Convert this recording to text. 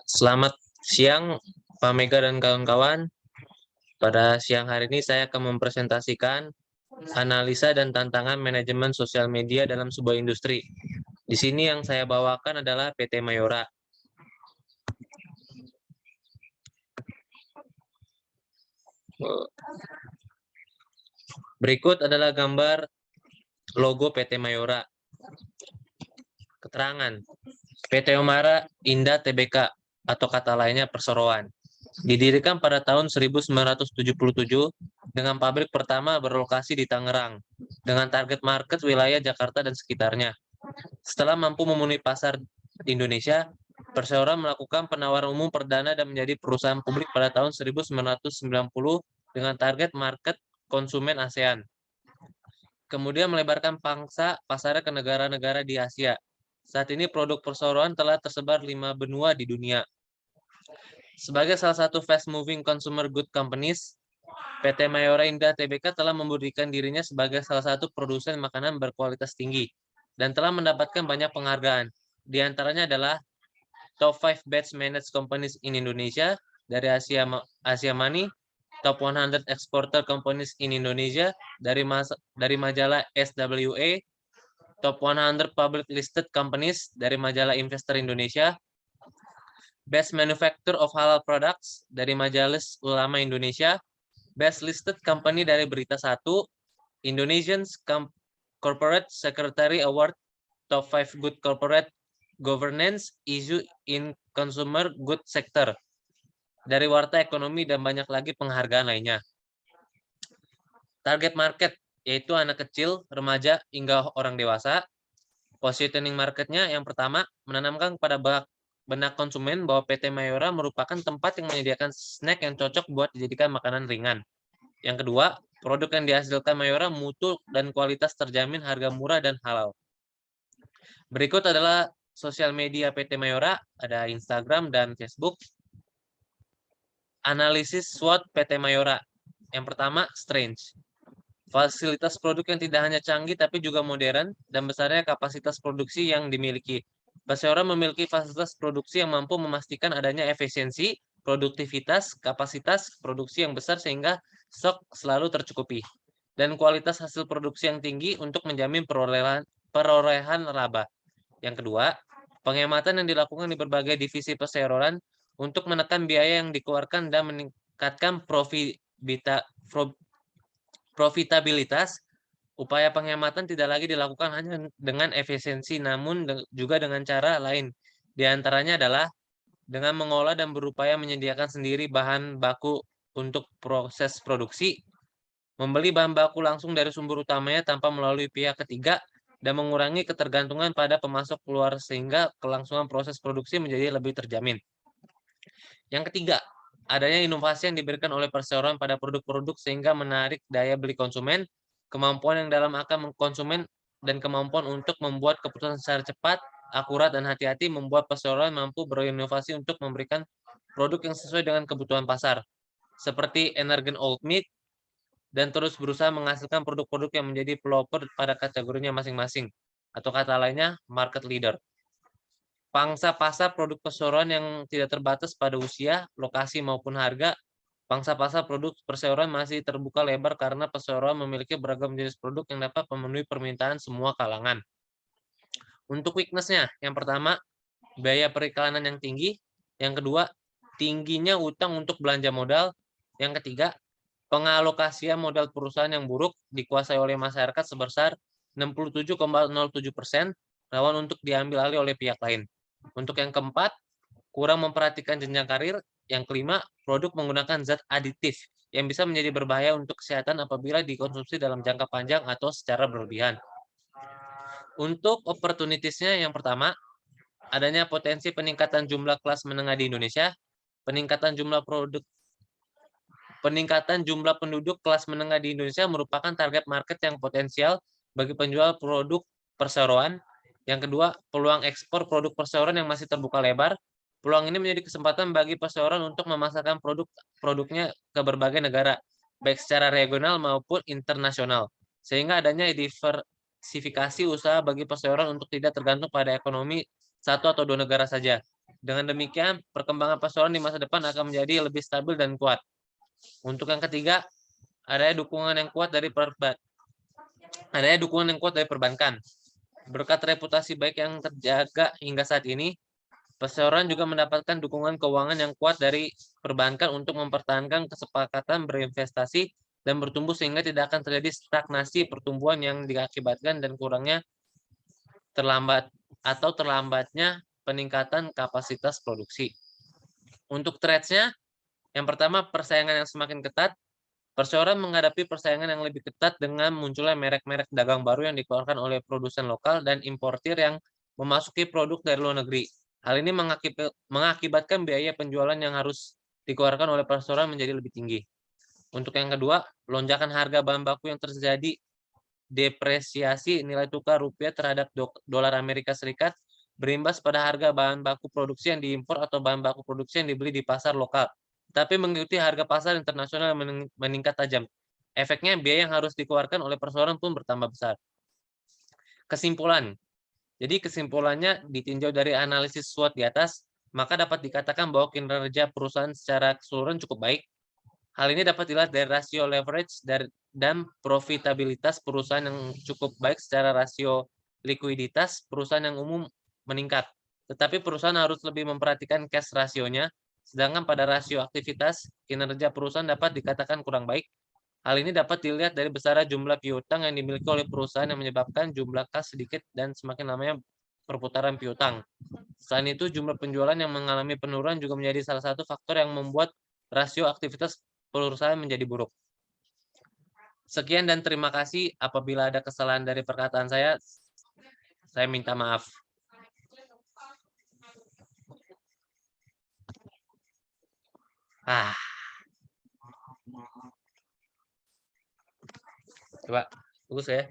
Selamat siang, Pak Mega dan kawan-kawan. Pada siang hari ini saya akan mempresentasikan analisa dan tantangan manajemen sosial media dalam sebuah industri. Di sini yang saya bawakan adalah PT Mayora. Berikut adalah gambar logo PT Mayora. Keterangan, PT Mayora Indah Tbk atau kata lainnya perseroan. Didirikan pada tahun 1977 dengan pabrik pertama berlokasi di Tangerang dengan target market wilayah Jakarta dan sekitarnya. Setelah mampu memenuhi pasar Indonesia, Perseroan melakukan penawaran umum perdana dan menjadi perusahaan publik pada tahun 1990 dengan target market konsumen ASEAN. Kemudian melebarkan pangsa pasarnya ke negara-negara di Asia. Saat ini produk Perseroan telah tersebar 5 benua di dunia. Sebagai salah satu fast-moving consumer good companies, PT Mayora Indah Tbk telah membuktikan dirinya sebagai salah satu produsen makanan berkualitas tinggi dan telah mendapatkan banyak penghargaan. Di antaranya adalah Top 5 Best Managed Companies in Indonesia dari Asia Money, Top 100 Exporter Companies in Indonesia dari majalah SWA, Top 100 Public Listed Companies dari majalah Investor Indonesia, Best Manufacturer of Halal Products dari Majelis Ulama Indonesia, Best Listed Company dari Berita 1, Indonesian Corporate Secretary Award, Top 5 Good Corporate Governance Issue in Consumer Good Sector dari Warta Ekonomi dan banyak lagi penghargaan lainnya. Target market yaitu anak kecil, remaja, hingga orang dewasa. Positioning marketnya yang pertama, menanamkan kepada benak konsumen bahwa PT Mayora merupakan tempat yang menyediakan snack yang cocok buat dijadikan makanan ringan. Yang kedua, produk yang dihasilkan Mayora mutu dan kualitas terjamin, harga murah dan halal. Berikut adalah sosial media PT Mayora, ada Instagram dan Facebook. Analisis SWOT PT Mayora. Yang pertama, Strange. Fasilitas produk yang tidak hanya canggih tapi juga modern dan besarnya kapasitas produksi yang dimiliki. Perseroan memiliki fasilitas produksi yang mampu memastikan adanya efisiensi, produktivitas, kapasitas produksi yang besar sehingga stok selalu tercukupi, dan kualitas hasil produksi yang tinggi untuk menjamin perolehan laba. Yang kedua, penghematan yang dilakukan di berbagai divisi perseroan untuk menekan biaya yang dikeluarkan dan meningkatkan profitabilitas. Upaya penghematan tidak lagi dilakukan hanya dengan efisiensi, namun juga dengan cara lain. Di antaranya adalah dengan mengolah dan berupaya menyediakan sendiri bahan baku untuk proses produksi, membeli bahan baku langsung dari sumber utamanya tanpa melalui pihak ketiga, dan mengurangi ketergantungan pada pemasok keluar sehingga kelangsungan proses produksi menjadi lebih terjamin. Yang ketiga, adanya inovasi yang diberikan oleh perseroan pada produk-produk sehingga menarik daya beli konsumen, kemampuan yang dalam akal konsumen, dan kemampuan untuk membuat keputusan secara cepat, akurat, dan hati-hati membuat perseroan mampu berinovasi untuk memberikan produk yang sesuai dengan kebutuhan pasar, seperti Energen Old Meat, dan terus berusaha menghasilkan produk-produk yang menjadi pelopor pada kategorinya masing-masing, atau kata lainnya, market leader. Pangsa pasar produk perseroan yang tidak terbatas pada usia, lokasi, maupun harga. Pangsa pasar produk perseroan masih terbuka lebar karena perseroan memiliki beragam jenis produk yang dapat memenuhi permintaan semua kalangan. Untuk weakness-nya, yang pertama, biaya periklanan yang tinggi. Yang kedua, tingginya utang untuk belanja modal. Yang ketiga, pengalokasian modal perusahaan yang buruk dikuasai oleh masyarakat sebesar 67,07%, rawan untuk diambil alih oleh pihak lain. Untuk yang keempat, kurang memperhatikan jenjang karir. Yang kelima, produk menggunakan zat aditif yang bisa menjadi berbahaya untuk kesehatan apabila dikonsumsi dalam jangka panjang atau secara berlebihan. Untuk opportunities-nya, yang pertama, adanya potensi peningkatan jumlah kelas menengah di Indonesia, peningkatan jumlah penduduk kelas menengah di Indonesia merupakan target market yang potensial bagi penjual produk perseroan. Yang kedua, peluang ekspor produk perseroan yang masih terbuka lebar. Peluang ini menjadi kesempatan bagi perseroan untuk memasarkan produknya ke berbagai negara, baik secara regional maupun internasional, sehingga adanya diversifikasi usaha bagi perseroan untuk tidak tergantung pada ekonomi satu atau dua negara saja. Dengan demikian, perkembangan perseroan di masa depan akan menjadi lebih stabil dan kuat. Untuk yang ketiga, adanya dukungan yang kuat dari perbankan. Berkat reputasi baik yang terjaga hingga saat ini, perseroan juga mendapatkan dukungan keuangan yang kuat dari perbankan untuk mempertahankan kesepakatan berinvestasi dan bertumbuh sehingga tidak akan terjadi stagnasi pertumbuhan yang diakibatkan dan kurangnya terlambatnya peningkatan kapasitas produksi. Untuk threats-nya, yang pertama persaingan yang semakin ketat. Perseroan menghadapi persaingan yang lebih ketat dengan munculnya merek-merek dagang baru yang dikeluarkan oleh produsen lokal dan importir yang memasuki produk dari luar negeri. Hal ini mengakibatkan biaya penjualan yang harus dikeluarkan oleh perseroan menjadi lebih tinggi. Untuk yang kedua, lonjakan harga bahan baku yang terjadi depresiasi nilai tukar rupiah terhadap dolar Amerika Serikat berimbas pada harga bahan baku produksi yang diimpor atau bahan baku produksi yang dibeli di pasar lokal, tapi mengikuti harga pasar internasional yang meningkat tajam. Efeknya biaya yang harus dikeluarkan oleh perseroan pun bertambah besar. Kesimpulan. Jadi kesimpulannya ditinjau dari analisis SWOT di atas, maka dapat dikatakan bahwa kinerja perusahaan secara keseluruhan cukup baik. Hal ini dapat dilihat dari rasio leverage dan profitabilitas perusahaan yang cukup baik secara rasio likuiditas perusahaan yang umum meningkat. Tetapi perusahaan harus lebih memperhatikan cash rasionya, sedangkan pada rasio aktivitas, kinerja perusahaan dapat dikatakan kurang baik. Hal ini dapat dilihat dari besar jumlah piutang yang dimiliki oleh perusahaan yang menyebabkan jumlah kas sedikit dan semakin lamanya perputaran piutang. Selain itu, jumlah penjualan yang mengalami penurunan juga menjadi salah satu faktor yang membuat rasio aktivitas perusahaan menjadi buruk. Sekian dan terima kasih. Apabila ada kesalahan dari perkataan saya minta maaf. Coba, bagus ya.